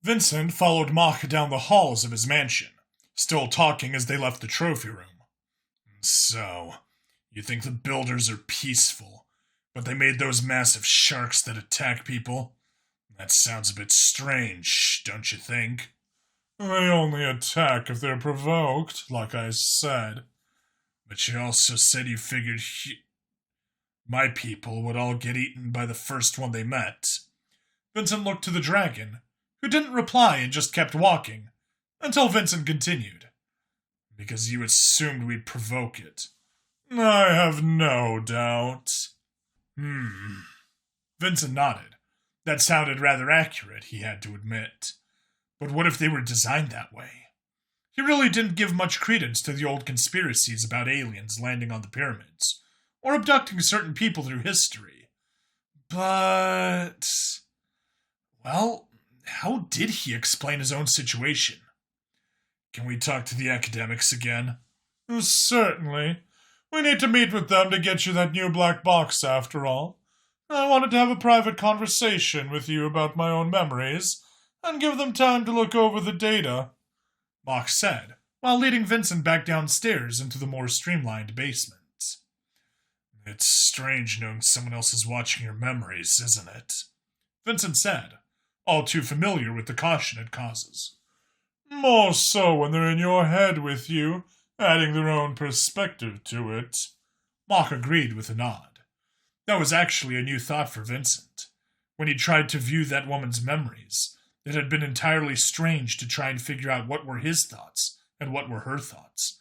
Vincent followed Mock down the halls of his mansion, still talking as they left the trophy room. So, you think the builders are peaceful, but they made those massive sharks that attack people? That sounds a bit strange, don't you think? They only attack if they're provoked, like I said. But you also said you figured my people would all get eaten by the first one they met. Vincent looked to the dragon, who didn't reply and just kept walking, until Vincent continued. Because you assumed we'd provoke it. I have no doubt. Vincent nodded. That sounded rather accurate, he had to admit. But what if they were designed that way? He really didn't give much credence to the old conspiracies about aliens landing on the pyramids, or abducting certain people through history. But... well, how did he explain his own situation? Can we talk to the academics again? Certainly. We need to meet with them to get you that new black box, after all. I wanted to have a private conversation with you about my own memories, and give them time to look over the data, Mock said, while leading Vincent back downstairs into the more streamlined basement. It's strange knowing someone else is watching your memories, isn't it? Vincent said, all too familiar with the caution it causes. More so when they're in your head with you, adding their own perspective to it. Mock agreed with a nod. That was actually a new thought for Vincent. When he tried to view that woman's memories, it had been entirely strange to try and figure out what were his thoughts and what were her thoughts.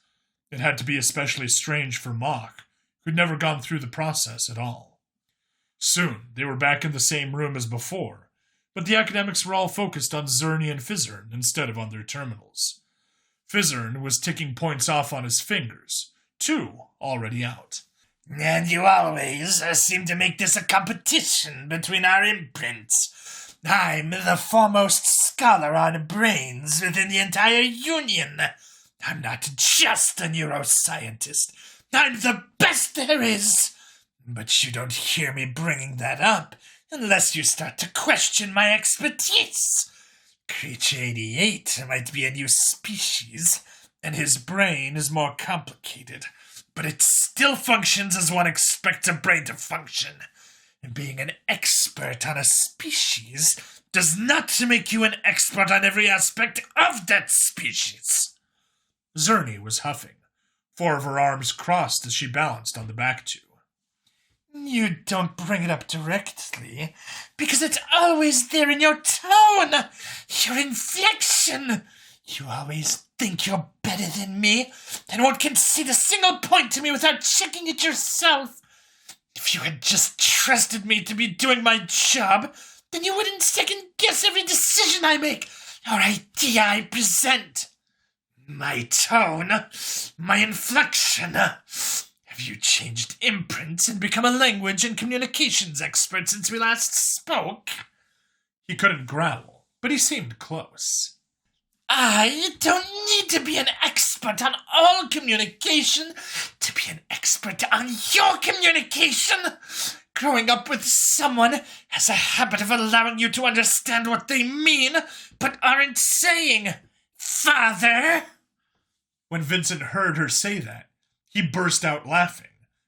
It had to be especially strange for Mock, who'd never gone through the process at all. Soon, they were back in the same room as before, but the academics were all focused on Zerny and Fizzern instead of on their terminals. Fizzern was ticking points off on his fingers, 2 already out. And you always seem to make this a competition between our imprints. I'm the foremost scholar on brains within the entire Union. I'm not just a neuroscientist. I'm the best there is. But you don't hear me bringing that up unless you start to question my expertise. Creature 88 might be a new species, and his brain is more complicated, but it still functions as one expects a brain to function. And being an expert on a species does not make you an expert on every aspect of that species. Zerny was huffing, 4 of her arms crossed as she balanced on the back 2. You don't bring it up directly, because it's always there in your tone, your inflection. You always think you're better than me, and won't concede a single point to me without checking it yourself. If you had just trusted me to be doing my job, then you wouldn't second-guess every decision I make or idea I present. My tone, my inflection. Have you changed imprints and become a language and communications expert since we last spoke? He couldn't growl, but he seemed close. I don't need to be an expert on all communication to be an expert on your communication. Growing up with someone has a habit of allowing you to understand what they mean, but aren't saying. Father? When Vincent heard her say that, he burst out laughing,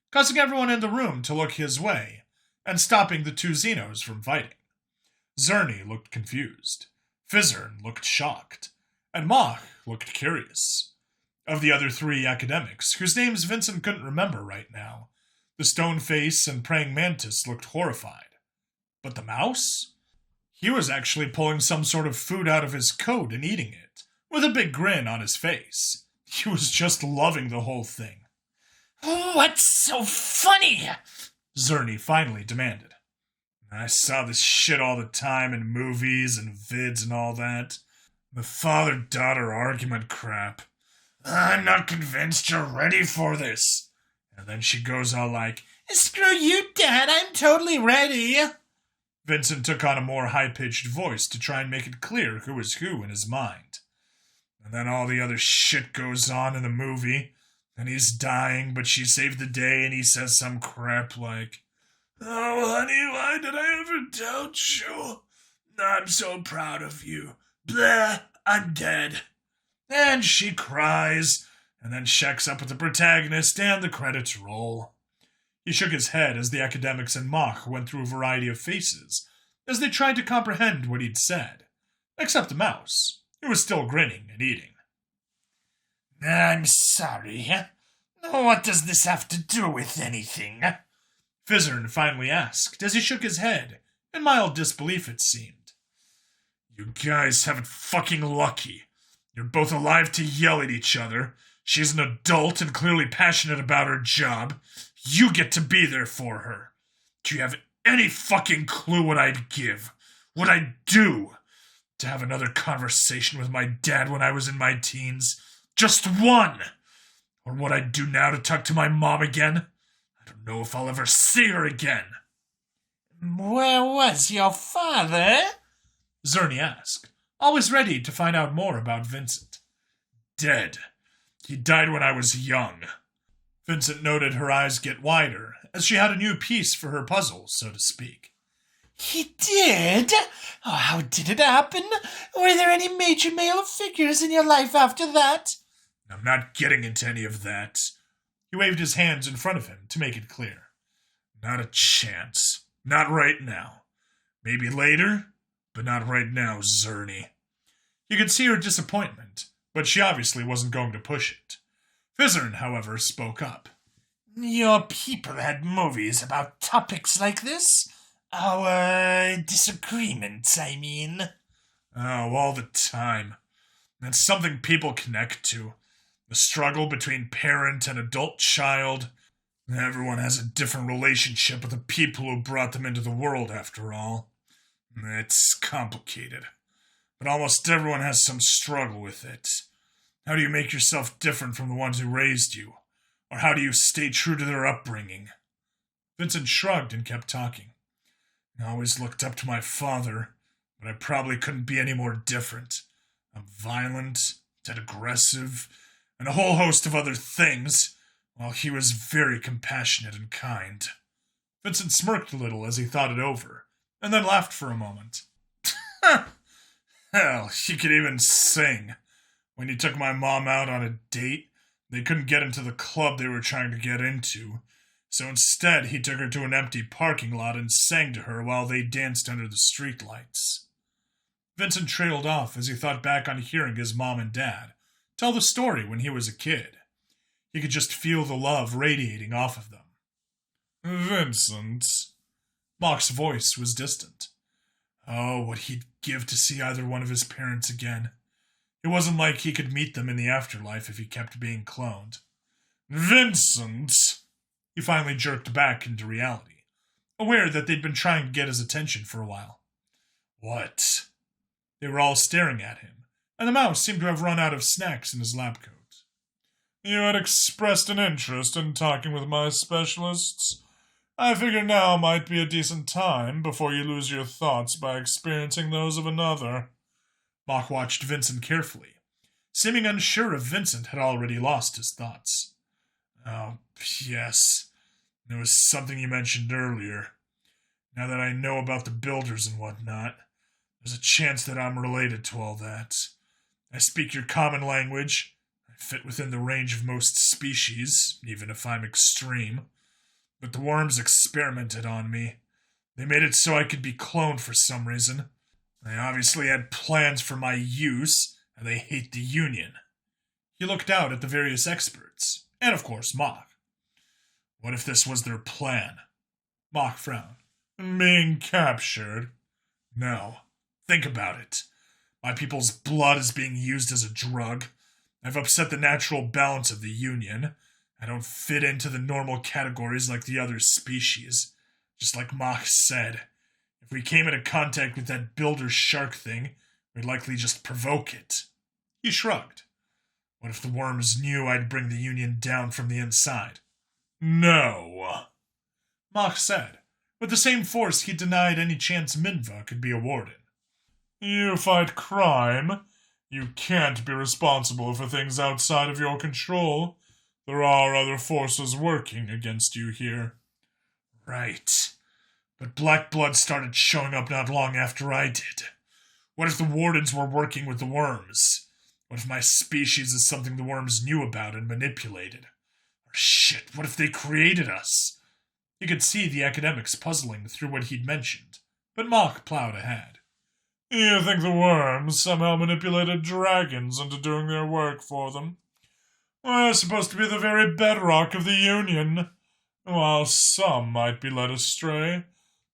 causing everyone in the room to look his way, and stopping the 2 Xenos from fighting. Zerny looked confused, Fizzern looked shocked, and Mock looked curious. Of the other 3 academics, whose names Vincent couldn't remember right now, the Stoneface and Praying Mantis looked horrified. But the mouse? He was actually pulling some sort of food out of his coat and eating it, with a big grin on his face. He was just loving the whole thing. What's so funny? Zerny finally demanded. I saw this shit all the time in movies and vids and all that. The father-daughter argument crap. I'm not convinced you're ready for this. And then she goes all like, Screw you, Dad, I'm totally ready. Vincent took on a more high-pitched voice to try and make it clear who was who in his mind. And then all the other shit goes on in the movie. And he's dying, but she saved the day, and he says some crap like, Oh, honey, why did I ever doubt you? I'm so proud of you. Bleh, I'm dead. And she cries, and then checks up with the protagonist, and the credits roll. He shook his head as the academics and Mach went through a variety of faces, as they tried to comprehend what he'd said. Except the mouse, who was still grinning and eating. I'm sorry. What does this have to do with anything? Fizzern finally asked, as he shook his head, in mild disbelief it seemed. You guys have it fucking lucky. You're both alive to yell at each other. She's an adult and clearly passionate about her job. You get to be there for her. Do you have any fucking clue what I'd give? What I'd do? To have another conversation with my dad when I was in my teens? Just one! Or what I'd do now to talk to my mom again? I don't know if I'll ever see her again. Where was your father? Zerny asked, always ready to find out more about Vincent. Dead. He died when I was young. Vincent noted her eyes get wider, as she had a new piece for her puzzle, so to speak. He did? Oh, how did it happen? Were there any major male figures in your life after that? I'm not getting into any of that. He waved his hands in front of him to make it clear. Not a chance. Not right now. Maybe later, but not right now, Zerny. You could see her disappointment, but she obviously wasn't going to push it. Fizzern, however, spoke up. Your people had movies about topics like this? Our disagreements, I mean. Oh, all the time. It's something people connect to. The struggle between parent and adult child. Everyone has a different relationship with the people who brought them into the world, after all. It's complicated. But almost everyone has some struggle with it. How do you make yourself different from the ones who raised you? Or how do you stay true to their upbringing? Vincent shrugged and kept talking. I always looked up to my father, but I probably couldn't be any more different. I'm violent, dead aggressive, and a whole host of other things, while he was very compassionate and kind. Vincent smirked a little as he thought it over, and then laughed for a moment. Hell, he could even sing. When he took my mom out on a date, they couldn't get into the club they were trying to get into, so instead he took her to an empty parking lot and sang to her while they danced under the streetlights. Vincent trailed off as he thought back on hearing his mom and dad tell the story when he was a kid. He could just feel the love radiating off of them. Vincent. Mock's voice was distant. Oh, what he'd give to see either one of his parents again. It wasn't like he could meet them in the afterlife if he kept being cloned. Vincent! He finally jerked back into reality, aware that they'd been trying to get his attention for a while. What? They were all staring at him, and the mouse seemed to have run out of snacks in his lab coat. You had expressed an interest in talking with my specialists. I figure now might be a decent time before you lose your thoughts by experiencing those of another. Mock watched Vincent carefully, seeming unsure if Vincent had already lost his thoughts. Oh, yes. There was something you mentioned earlier. Now that I know about the builders and whatnot, there's a chance that I'm related to all that. I speak your common language. I fit within the range of most species, even if I'm extreme. But the worms experimented on me. They made it so I could be cloned for some reason. They obviously had plans for my use, and they hate the Union. He looked out at the various experts, and of course Mock. What if this was their plan? Mock frowned. Being captured? No. Think about it. My people's blood is being used as a drug. I've upset the natural balance of the Union. I don't fit into the normal categories like the other species. Just like Mock said, if we came into contact with that builder shark thing, we'd likely just provoke it. He shrugged. What if the worms knew I'd bring the Union down from the inside? No. Mock said, with the same force he denied any chance Minva could be awarded. You fight crime. You can't be responsible for things outside of your control. There are other forces working against you here. Right. But black blood started showing up not long after I did. What if the wardens were working with the worms? What if my species is something the worms knew about and manipulated? Or shit, what if they created us? He could see the academics puzzling through what he'd mentioned, but Mock plowed ahead. You think the worms somehow manipulated dragons into doing their work for them? We're supposed to be the very bedrock of the Union. While some might be led astray,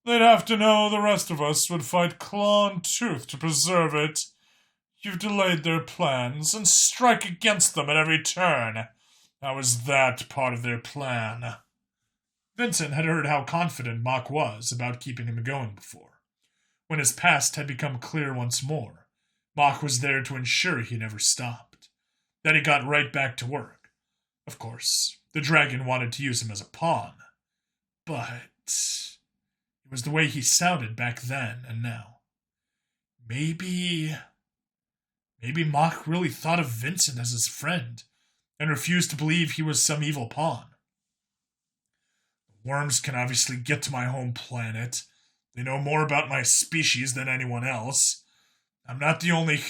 they'd have to know the rest of us would fight claw and tooth to preserve it. You've delayed their plans and strike against them at every turn. How is that part of their plan? Vincent had heard how confident Mock was about keeping him going before. When his past had become clear once more, Mock was there to ensure he never stopped, that he got right back to work. Of course, the dragon wanted to use him as a pawn, but it was the way he sounded back then and now. Maybe Mock really thought of Vincent as his friend and refused to believe he was some evil pawn. The worms can obviously get to my home planet. They know more about my species than anyone else. I'm not the only...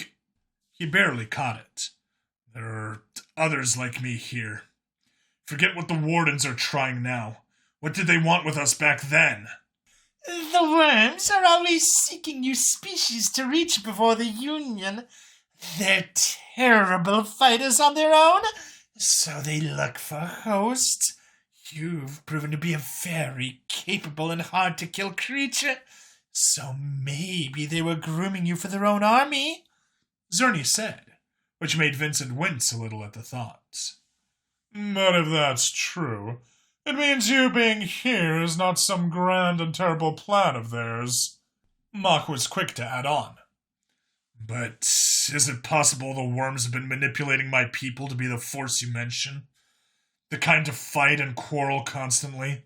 He barely caught it. There are others like me here. Forget what the wardens are trying now. What did they want with us back then? The worms are always seeking new species to reach before the Union. They're terrible fighters on their own, so they look for hosts. You've proven to be a very capable and hard-to-kill creature, so maybe they were grooming you for their own army, Zerny said, which made Vincent wince a little at the thought. But if that's true, it means you being here is not some grand and terrible plan of theirs. Mock was quick to add on. But is it possible the worms have been manipulating my people to be the force you mention? The kind to fight and quarrel constantly?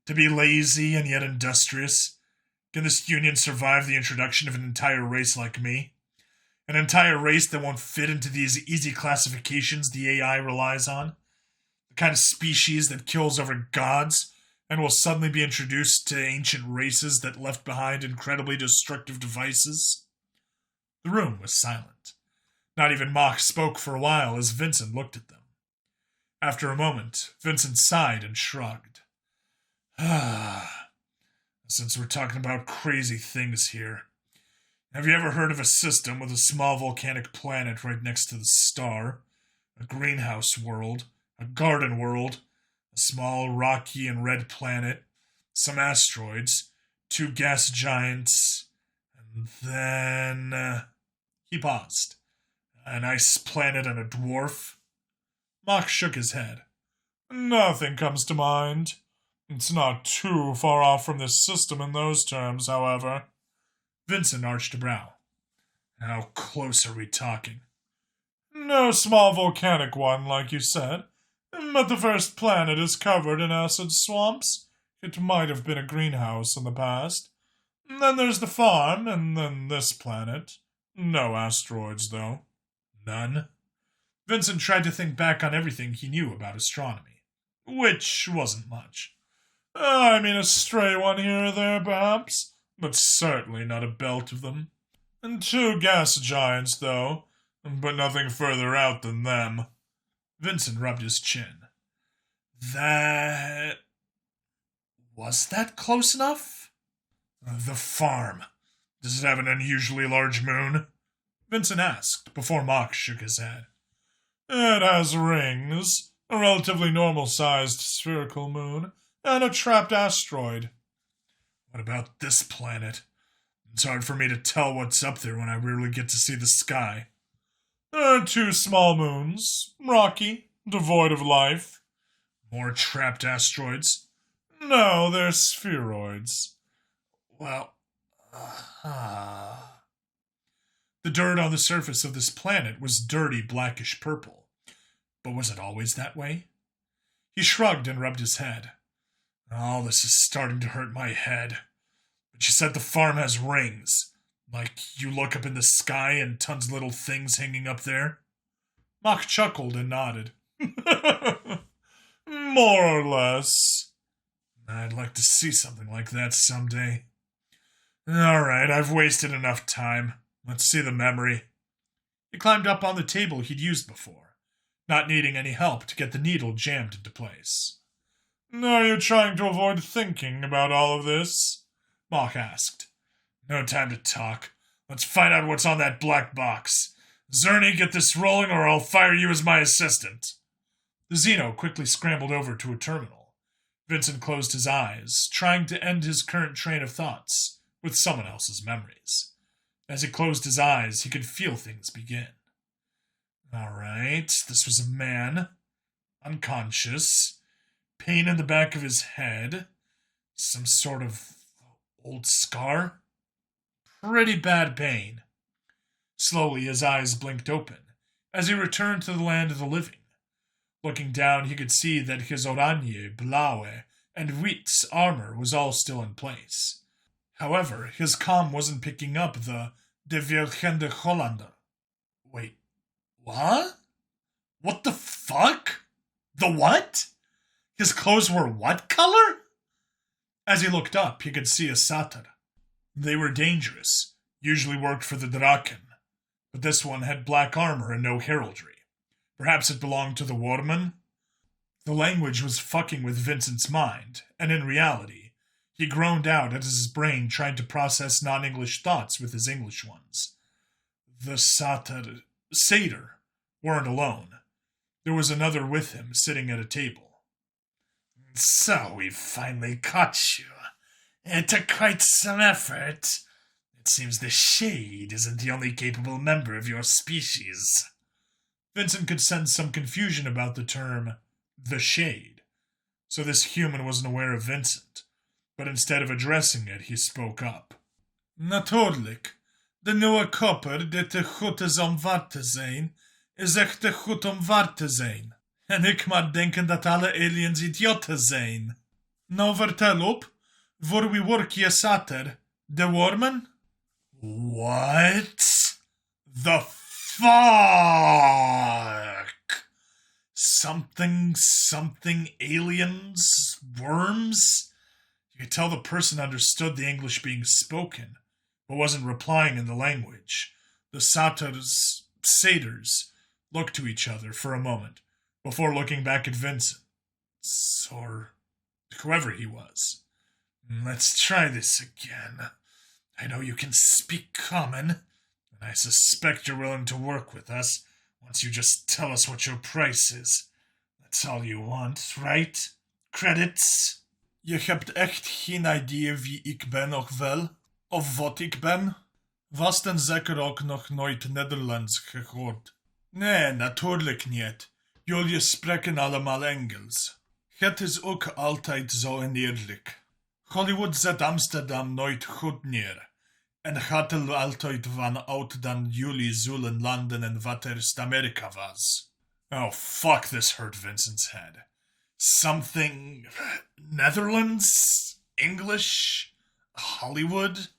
To be lazy and yet industrious? Can this union survive the introduction of an entire race like me? An entire race that won't fit into these easy classifications the AI relies on? The kind of species that kills over gods and will suddenly be introduced to ancient races that left behind incredibly destructive devices? The room was silent. Not even Mock spoke for a while as Vincent looked at them. After a moment, Vincent sighed and shrugged. Since we're talking about crazy things here, have you ever heard of a system with a small volcanic planet right next to the star? A greenhouse world, a garden world, a small rocky and red planet, some asteroids, 2 gas giants, and then... He paused. An ice planet and a dwarf? Mock shook his head. Nothing comes to mind. It's not too far off from this system in those terms, however. Vincent arched a brow. How close are we talking? No small volcanic one, like you said, but the first planet is covered in acid swamps. It might have been a greenhouse in the past. Then there's the farm, and then this planet. No asteroids, though. None? Vincent tried to think back on everything he knew about astronomy, which wasn't much. I mean, a stray one here or there, perhaps, but certainly not a belt of them. And 2 gas giants, though, but nothing further out than them. Vincent rubbed his chin. Was that close enough? The farm. Does it have an unusually large moon? Vincent asked, before Mock shook his head. It has rings, a relatively normal-sized spherical moon, and a trapped asteroid. What about this planet? It's hard for me to tell what's up there when I rarely get to see the sky. There are 2 small moons, rocky, devoid of life. More trapped asteroids? No, they're spheroids. Well, The dirt on the surface of this planet was dirty blackish purple. But was it always that way? He shrugged and rubbed his head. All this is starting to hurt my head. But you said the farm has rings. Like you look up in the sky and tons of little things hanging up there? Mock chuckled and nodded. More or less. I'd like to see something like that someday. All right, I've wasted enough time. Let's see the memory. He climbed up on the table he'd used before, not needing any help to get the needle jammed into place. Are you trying to avoid thinking about all of this? Mock asked. No time to talk. Let's find out what's on that black box. Zerny, get this rolling or I'll fire you as my assistant. The Xeno quickly scrambled over to a terminal. Vincent closed his eyes, trying to end his current train of thoughts with someone else's memories. As he closed his eyes, he could feel things begin. All right, this was a man, unconscious, pain in the back of his head, some sort of old scar. Pretty bad pain. Slowly, his eyes blinked open as he returned to the land of the living. Looking down, he could see that his Oranje, Blaue, and Wheat's armor was all still in place. However, his comm wasn't picking up the De Virgende Hollander. Wait, what? What the fuck? The what? His clothes were what color? As he looked up, he could see a satyr. They were dangerous, usually worked for the Draken, but this one had black armor and no heraldry. Perhaps it belonged to the Warman? The language was fucking with Vincent's mind, and in reality, he groaned out as his brain tried to process non-English thoughts with his English ones. The satyr weren't alone. There was another with him, sitting at a table. So we finally caught you. It took quite some effort. It seems the Shade isn't the only capable member of your species. Vincent could sense some confusion about the term, the Shade. So this human wasn't aware of Vincent, but instead of addressing it, he spoke up. Natuurlijk, de nieuwe koper dit te goed is om waar te zijn, is echt te goed om waar te zijn. En ik maar denken dat alle aliens idioten zijn. Nou vertel op, voor wie work je satyr, de Wormen? What the fuck? Something aliens? Worms? You could tell the person understood the English being spoken, but wasn't replying in the language. The satyrs looked to each other for a moment, before looking back at Vincent. Or whoever he was. Let's try this again. I know you can speak common, and I suspect you're willing to work with us once you just tell us what your price is. That's all you want, right? Credits? Je hebt echt geen idee wie ik ben of wel? Of wat ik ben? Was dan zeker ook nog nooit Nederlands gehoord? Nee, natuurlijk niet. Jullie spreken allemaal Engels. Het is ook altijd zo en eerlijk. Hollywood zet Amsterdam nooit goed neer. En gaat er altijd van uit dan jullie zullen landen en wat eerst Amerika was. Oh, fuck, this hurt Vincent's head. Something... Netherlands? English? Hollywood?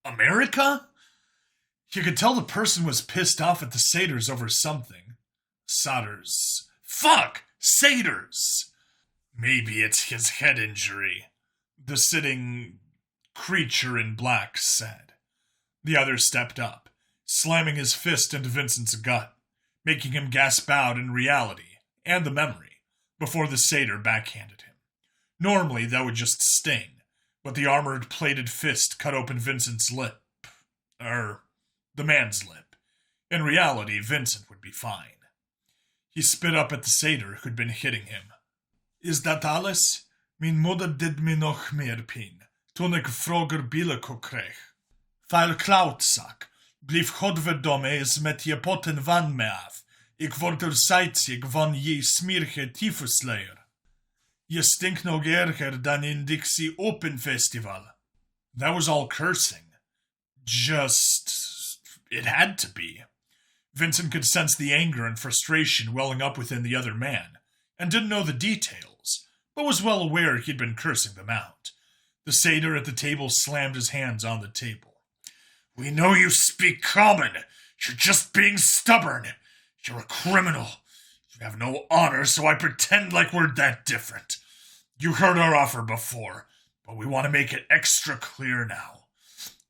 America? You could tell the person was pissed off at the satyrs over something. Satyrs. Fuck! Satyrs! Maybe it's his head injury, the sitting creature in black said. The other stepped up, slamming his fist into Vincent's gut, making him gasp out in reality, and the memory, before the satyr backhanded him. Normally, that would just sting, but the armored plated fist cut open Vincent's lip. The man's lip. In reality, Vincent would be fine. He spit up at the satyr who'd been hitting him. Is dat alles? Mijn moeder did me nog meer pijn, toen ik vroeger billen kreeg. Vuil klautzak, blief godverdomme eens met je potten van me af. Ik word er ziek van je smerige tyfusleier. Je stinkt nog erger dan in Dixie Open Festival. That was all cursing. It had to be. Vincent could sense the anger and frustration welling up within the other man, and didn't know the details, but was well aware he'd been cursing them out. The satyr at the table slammed his hands on the table. We know you speak common. You're just being stubborn. You're a criminal. You have no honor, so I pretend like we're that different. You heard our offer before, but we want to make it extra clear now.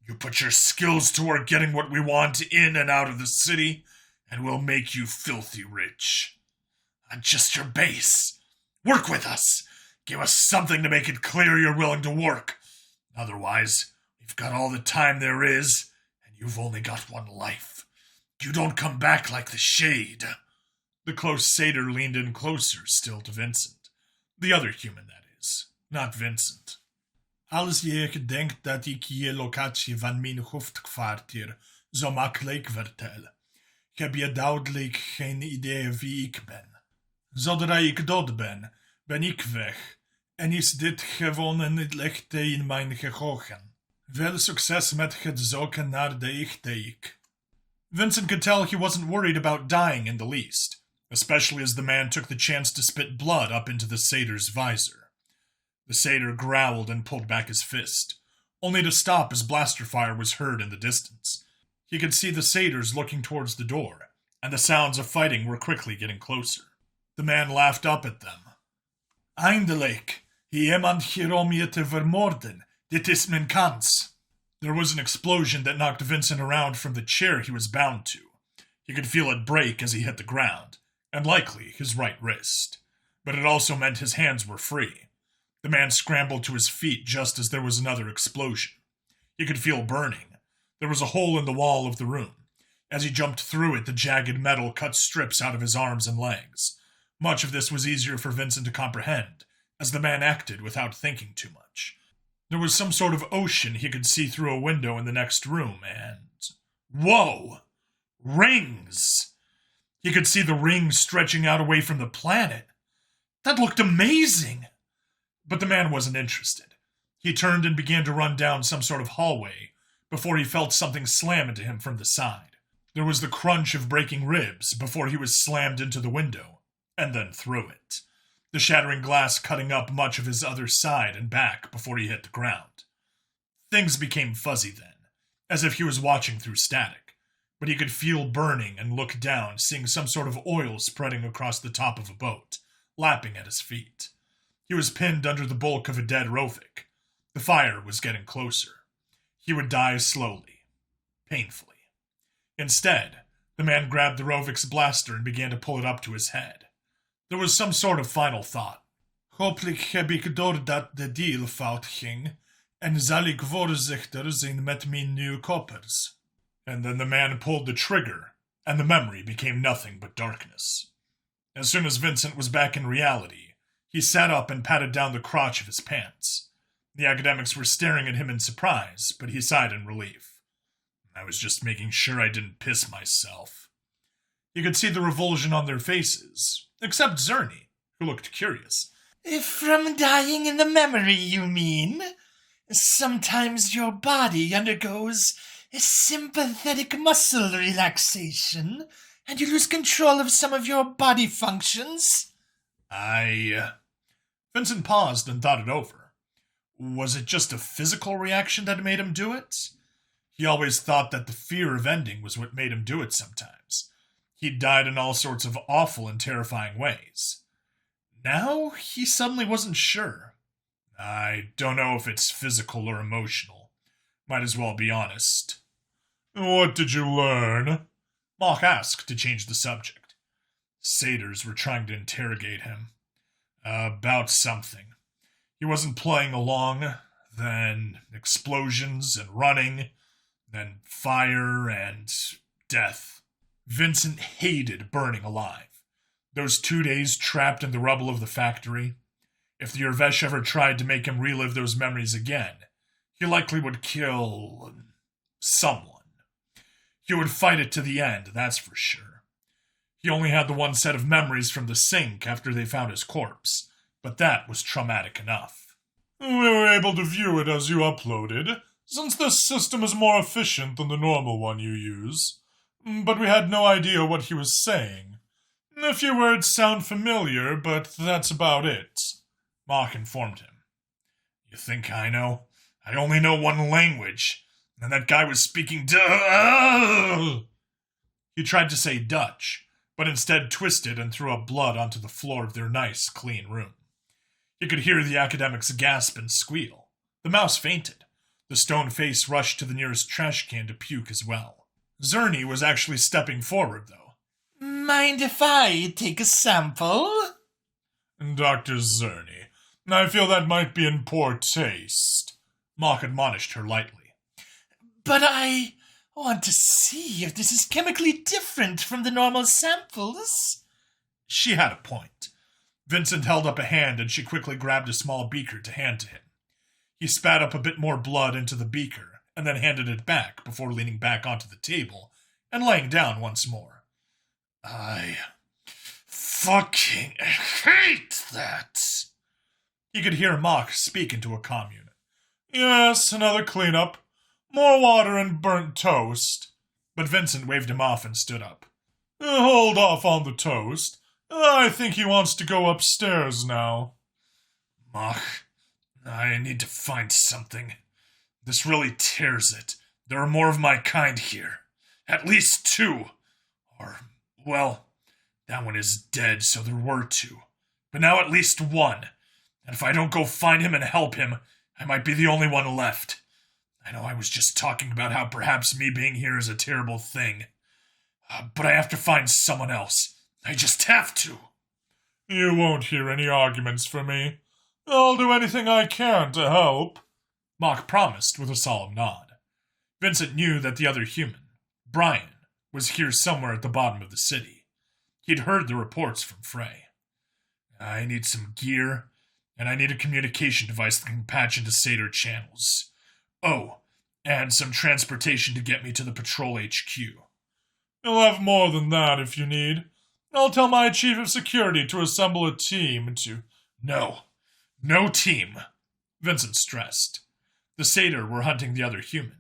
You put your skills toward getting what we want in and out of the city, and we'll make you filthy rich. Adjust your base. Work with us. Give us something to make it clear you're willing to work. Otherwise, we've got all the time there is, and you've only got one life. You don't come back like the Shade. The close satyr leaned in closer still to Vincent. The other human, that is, not Vincent. Als ik denk dat ik je locatie van mijn hoofdkwartier zo makkelijk vertel, heb je duidelijk geen idee wie ik ben. Zodra ik dood ben, ben ik weg, en is dit gewoon een lichte in mijn geheugen. Veel succes met het zoeken naar de echte ik. Vincent could tell he wasn't worried about dying in the least, especially as the man took the chance to spit blood up into the satyr's visor. The satyr growled and pulled back his fist, only to stop as blaster fire was heard in the distance. He could see the satyrs looking towards the door, and the sounds of fighting were quickly getting closer. The man laughed up at them. Eindelijk, iemand hier om je te vermoorden. Dit is mijn kans. There was an explosion that knocked Vincent around from the chair he was bound to. He could feel it break as he hit the ground, and likely his right wrist. But it also meant his hands were free. The man scrambled to his feet just as there was another explosion. He could feel burning. There was a hole in the wall of the room. As he jumped through it, the jagged metal cut strips out of his arms and legs. Much of this was easier for Vincent to comprehend, as the man acted without thinking too much. There was some sort of ocean he could see through a window in the next room, and... Whoa! Rings! He could see the rings stretching out away from the planet. That looked amazing! But the man wasn't interested. He turned and began to run down some sort of hallway before he felt something slam into him from the side. There was the crunch of breaking ribs before he was slammed into the window, and then through it. The shattering glass cutting up much of his other side and back before he hit the ground. Things became fuzzy then, as if he was watching through static, but he could feel burning and look down, seeing some sort of oil spreading across the top of a boat, lapping at his feet. He was pinned under the bulk of a dead Rovik. The fire was getting closer. He would die slowly, painfully. Instead, the man grabbed the Rovik's blaster and began to pull it up to his head. There was some sort of final thought. Hopelijk heb ik doordat de deal fout ging, en zal ik voorzichtig zijn met mijn nieuwe koppers. And then the man pulled the trigger, and the memory became nothing but darkness. As soon as Vincent was back in reality, he sat up and patted down the crotch of his pants. The academics were staring at him in surprise, but he sighed in relief. I was just making sure I didn't piss myself. You could see the revulsion on their faces, except Zerny, who looked curious. From dying in the memory, you mean? Sometimes your body undergoes a sympathetic muscle relaxation, and you lose control of some of your body functions. Vincent paused and thought it over. Was it just a physical reaction that made him do it? He always thought that the fear of ending was what made him do it sometimes. He'd died in all sorts of awful and terrifying ways. Now, he suddenly wasn't sure. I don't know if it's physical or emotional. Might as well be honest. What did you learn? Mock asked to change the subject. Satyrs were trying to interrogate him. About something. He wasn't playing along. Then explosions and running. Then fire and death. Vincent hated burning alive. Those 2 days trapped in the rubble of the factory. If the Urvesh ever tried to make him relive those memories again, he likely would kill someone. He would fight it to the end, that's for sure. He only had the one set of memories from the sink after they found his corpse, but that was traumatic enough. We were able to view it as you uploaded, since this system is more efficient than the normal one you use. But we had no idea what he was saying. A few words sound familiar, but that's about it, Mock informed him. You think I know? I only know one language, and that guy was speaking He tried to say Dutch, but instead twisted and threw up blood onto the floor of their nice, clean room. He could hear the academics gasp and squeal. The mouse fainted. The stone face rushed to the nearest trash can to puke as well. Zerny was actually stepping forward, though. Mind if I take a sample? Dr. Zerny, I feel that might be in poor taste. Mock admonished her lightly. But I want to see if this is chemically different from the normal samples. She had a point. Vincent held up a hand and she quickly grabbed a small beaker to hand to him. He spat up a bit more blood into the beaker and then handed it back before leaning back onto the table and laying down once more. I fucking hate that. He could hear Mock speak into a comm unit. Yes, another cleanup. More water and burnt toast. But Vincent waved him off and stood up. Hold off on the toast. I think he wants to go upstairs now. Mock, I need to find something. This really tears it. There are more of my kind here. At least 2. Or, well, that one is dead, so there were 2. But now at least 1. And if I don't go find him and help him, I might be the only one left. I know I was just talking about how perhaps me being here is a terrible thing. But I have to find someone else. I just have to. You won't hear any arguments from me. I'll do anything I can to help, Mock promised with a solemn nod. Vincent knew that the other human, Brian, was here somewhere at the bottom of the city. He'd heard the reports from Frey. I need some gear, and I need a communication device that can patch into Satyr channels. Oh, and some transportation to get me to the Patrol HQ. You'll have more than that if you need. I'll tell my chief of security to assemble a team to... No team, Vincent stressed. The Satyr were hunting the other human.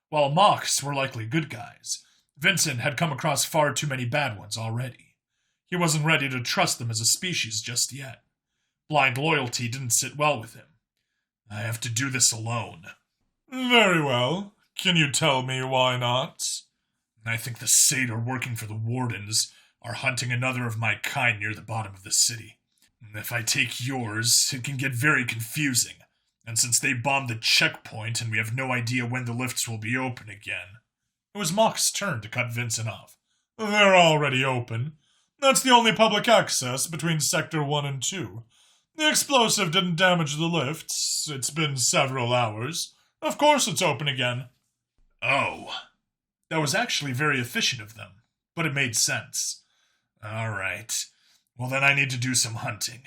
While Mox were likely good guys, Vincent had come across far too many bad ones already. He wasn't ready to trust them as a species just yet. Blind loyalty didn't sit well with him. I have to do this alone. Very well. Can you tell me why not? I think the Satyr working for the Wardens are hunting another of my kind near the bottom of the city. If I take yours, it can get very confusing. And since they bombed the checkpoint and we have no idea when the lifts will be open again. It was Mock's turn to cut Vincent off. They're already open. That's the only public access between Sector 1 and 2. The explosive didn't damage the lifts. It's been several hours. Of course it's open again. Oh. That was actually very efficient of them, but it made sense. All right. Well, then I need to do some hunting.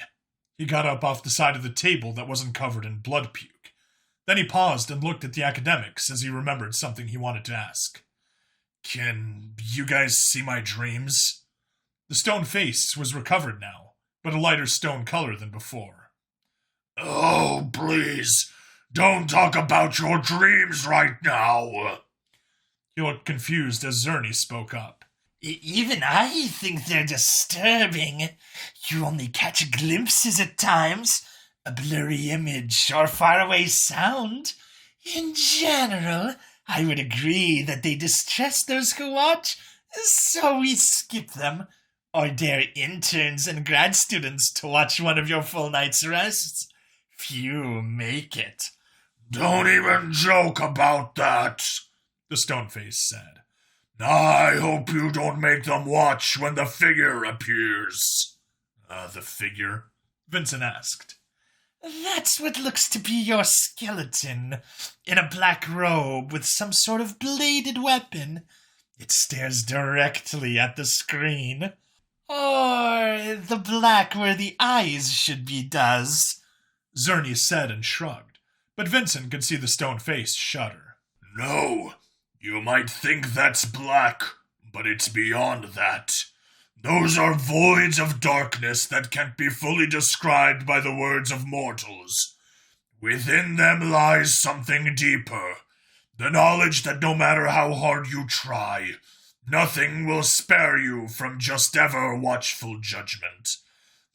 He got up off the side of the table that wasn't covered in blood puke. Then he paused and looked at the academics as he remembered something he wanted to ask. Can you guys see my dreams? The stone face was recovered now, but a lighter stone color than before. Oh, please, don't talk about your dreams right now. He looked confused as Zerny spoke up. Even I think they're disturbing. You only catch glimpses at times, a blurry image or faraway sound. In general, I would agree that they distress those who watch, so we skip them, or dare interns and grad students to watch one of your full night's rests. Few make it. Don't even joke about that, the Stoneface said. I hope you don't make them watch when the figure appears. The figure? Vincent asked. That's what looks to be your skeleton, in a black robe with some sort of bladed weapon. It stares directly at the screen. Or the black where the eyes should be does. Zerny said and shrugged, but Vincent could see the stone face shudder. No, you might think that's black, but it's beyond that. Those are voids of darkness that can't be fully described by the words of mortals. Within them lies something deeper, the knowledge that no matter how hard you try, nothing will spare you from just ever watchful judgment.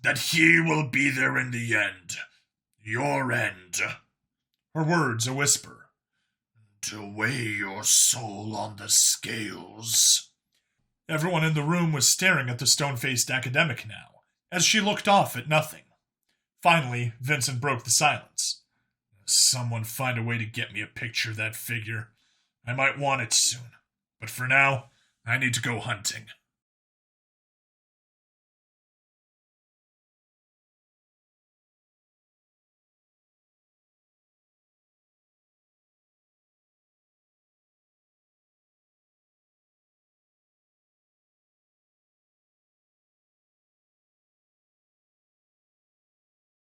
That he will be there in the end. Your end. Her words a whisper. To weigh your soul on the scales. Everyone in the room was staring at the stone-faced academic now, as she looked off at nothing. Finally, Vincent broke the silence. Someone find a way to get me a picture of that figure. I might want it soon. But for now, I need to go hunting.